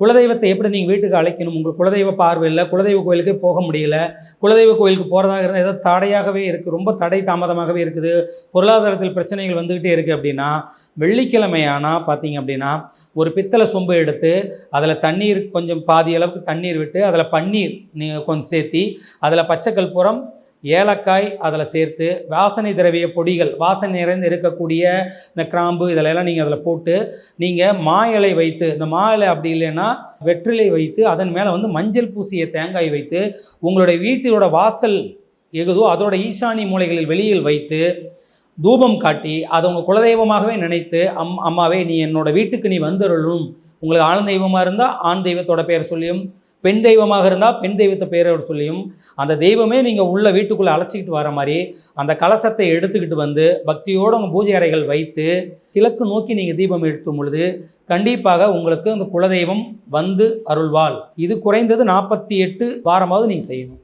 குலதெய்வத்தை எப்படி நீங்கள் வீட்டுக்கு அழைக்கணும், உங்கள் குலதெய்வ பார்வை இல்லை, குலதெய்வ கோயிலுக்கு போக முடியல, குலதெய்வ கோயிலுக்கு போகிறதாக இருந்தால் ஏதோ தடையாகவே இருக்குது, ரொம்ப தடை தாமதமாகவே இருக்குது, பொருளாதாரத்தில் பிரச்சனைகள் வந்துக்கிட்டே இருக்குது அப்படின்னா, வெள்ளிக்கிழமை ஆனால் பார்த்தீங்க அப்படின்னா ஒரு பித்தளை சொம்பு எடுத்து அதில் தண்ணீர் கொஞ்சம் பாதி அளவுக்கு தண்ணீர் விட்டு அதில் பன்னீர் கொஞ்சம் சேர்த்தி அதில் பச்சை கற்பூரம், ஏலக்காய் அதில் சேர்த்து வாசனை திரவிய பொடிகள் வாசனை நிறைந்து இருக்கக்கூடிய இந்த கிராம்பு இதெல்லாம் நீங்கள் அதில் போட்டு நீங்கள் மா இலை வைத்து, இந்த மா இலை அப்படி இல்லைன்னா வெற்றிலை வைத்து அதன் மேலே வந்து மஞ்சள் பூசிய தேங்காய் வைத்து உங்களுடைய வீட்டோட வாசல் எகுதோ அதோட ஈசானி மூலைகளில் வெளியில் வைத்து தூபம் காட்டி அதை உங்கள் குலதெய்வமாகவே நினைத்து அம்மாவே நீ என்னோட வீட்டுக்கு நீ வந்துடலும், உங்களுக்கு ஆண் தெய்வமாக இருந்தால் ஆண் தெய்வத்தோட பெயர் சொல்லியும், பெண் தெய்வமாக இருந்தால் பெண் தெய்வத்தை பெயரோட சொல்லியும் அந்த தெய்வமே நீங்கள் உள்ள வீட்டுக்குள்ளே அழைச்சிக்கிட்டு வர மாதிரி அந்த கலசத்தை எடுத்துக்கிட்டு வந்து பக்தியோடு உங்கள் பூஜை அறைகள் வைத்து கிழக்கு நோக்கி நீங்கள் தீபம் எடுத்தும் பொழுது கண்டிப்பாக உங்களுக்கு அந்த குலதெய்வம் வந்து அருள்வாள். இது குறைந்தது 48 வாரமாவது நீங்கள் செய்யணும்.